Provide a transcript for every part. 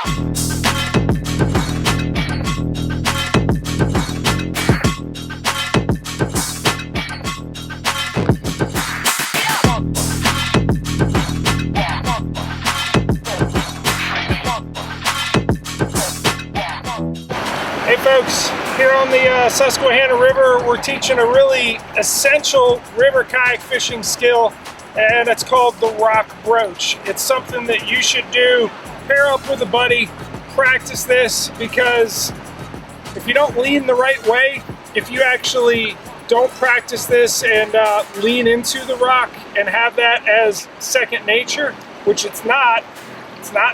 Hey folks, here on the Susquehanna River, we're teaching a really essential river kayak fishing skill, and it's called the rock broach. It's something that you should do, pair up with a buddy, practice this, because if you don't lean the right way, if you actually don't practice this and lean into the rock and have that as second nature, which it's not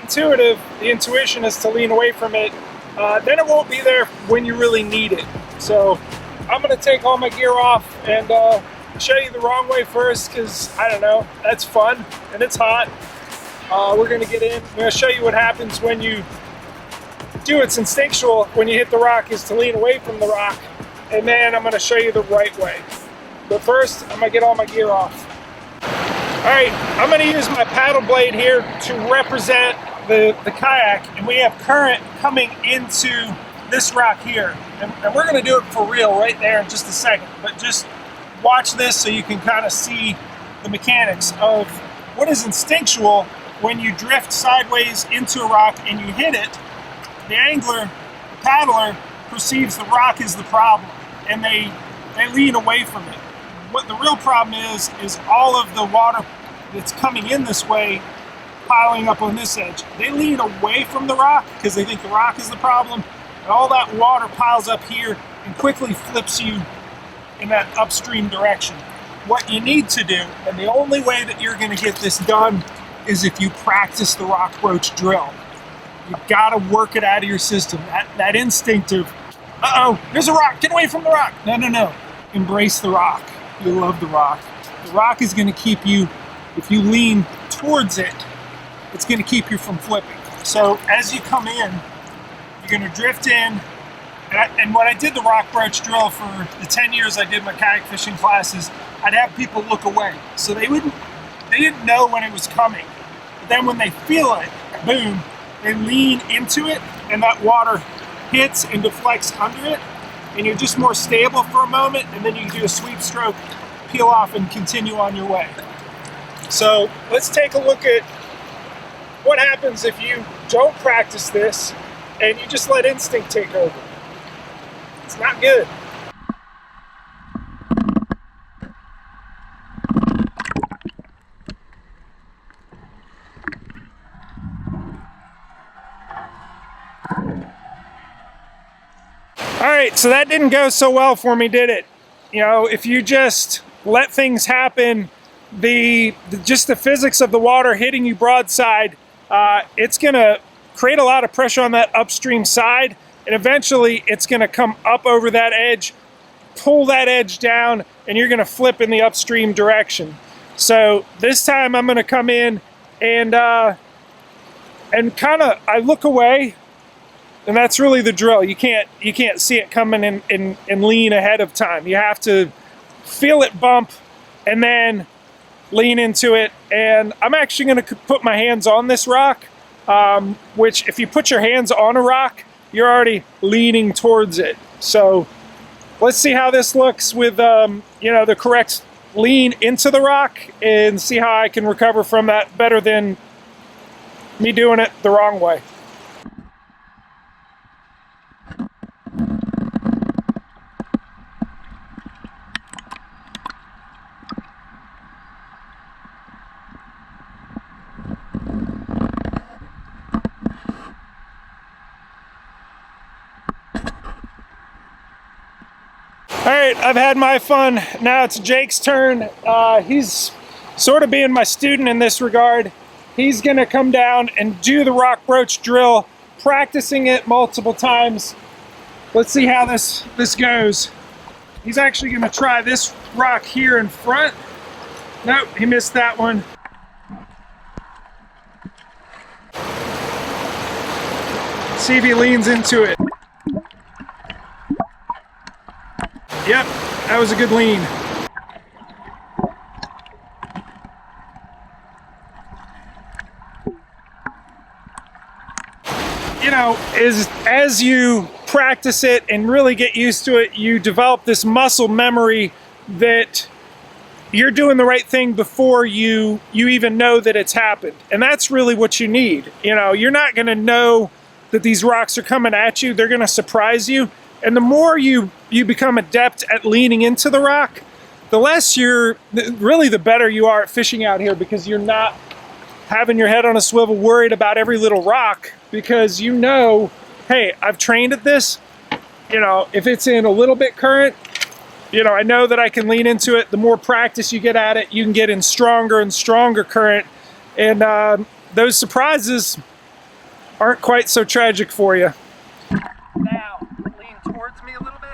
intuitive, the intuition is to lean away from it, then it won't be there when you really need it. So I'm going to take all my gear off and show you the wrong way first, because I don't know, that's fun and it's hot. We're going to get in. I'm going to show you what happens when you do it's instinctual when you hit the rock is to lean away from the rock, and then I'm going to show you the right way. But first, I'm going to get all my gear off. Alright, I'm going to use my paddle blade here to represent the kayak, and we have current coming into this rock here, and we're going to do it for real right there in just a second, but just watch this so you can kind of see the mechanics of what is instinctual. When you drift sideways into a rock and you hit it, the angler, the paddler, perceives the rock is the problem, and they lean away from it. What the real problem is all of the water that's coming in this way piling up on this edge. They lean away from the rock because they think the rock is the problem, and all that water piles up here and quickly flips you in that upstream direction. What you need to do, and the only way that you're going to get this done, is if you practice the rock broach drill. You gotta work it out of your system. That instinctive, uh-oh, there's a rock, get away from the rock. No. Embrace the rock. You love the rock. The rock is gonna keep you, if you lean towards it, it's gonna keep you from flipping. So as you come in, you're gonna drift in, and when I did the rock broach drill for the 10 years I did my kayak fishing classes, I'd have people look away. So they didn't know when it was coming. But then when they feel it, boom, they lean into it, and that water hits and deflects under it, and you're just more stable for a moment, and then you can do a sweep stroke, peel off, and continue on your way. So let's take a look at what happens if you don't practice this and you just let instinct take over. It's not good. All right, so that didn't go so well for me, did it? You know, if you just let things happen, just the physics of the water hitting you broadside, it's gonna create a lot of pressure on that upstream side, and eventually it's gonna come up over that edge, pull that edge down, and you're gonna flip in the upstream direction. So this time I'm gonna come in and I look away. And that's really the drill. You can't see it coming and lean ahead of time. You have to feel it bump and then lean into it. And I'm actually going to put my hands on this rock, which if you put your hands on a rock, you're already leaning towards it. So let's see how this looks with the correct lean into the rock, and see how I can recover from that better than me doing it the wrong way. All right, I've had my fun. Now it's Jake's turn. He's sort of being my student in this regard. He's gonna come down and do the rock broach drill, practicing it multiple times. Let's see how this goes. He's actually gonna try this rock here in front. Nope, he missed that one. See if he leans into it. Yep, that was a good lean. you know, is as you practice it and really get used to it, you develop this muscle memory that you're doing the right thing before you even know that it's happened. And that's really what you need. You know, you're not going to know that these rocks are coming at you. They're going to surprise you. And the more you become adept at leaning into the rock, the less really the better you are at fishing out here, because you're not having your head on a swivel worried about every little rock, because you know, hey, I've trained at this. You know, if it's in a little bit current, you know, I know that I can lean into it. The more practice you get at it, you can get in stronger and stronger current. And those surprises aren't quite so tragic for you. Now, lean towards me a little bit.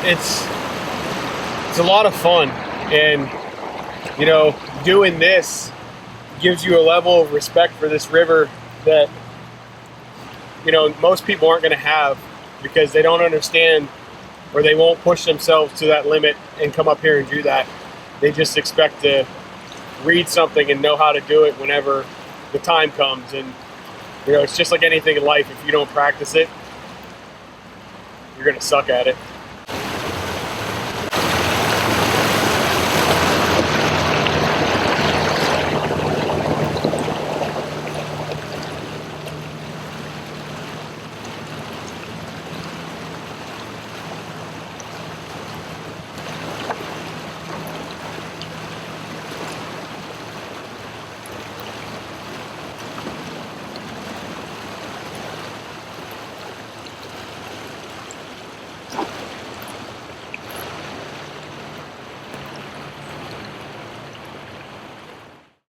It's a lot of fun, and you know, doing this gives you a level of respect for this river that, you know, most people aren't going to have, because they don't understand, or they won't push themselves to that limit and come up here and do that. They just expect to read something and know how to do it whenever the time comes. And you know, it's just like anything in life. If you don't practice it, you're going to suck at it.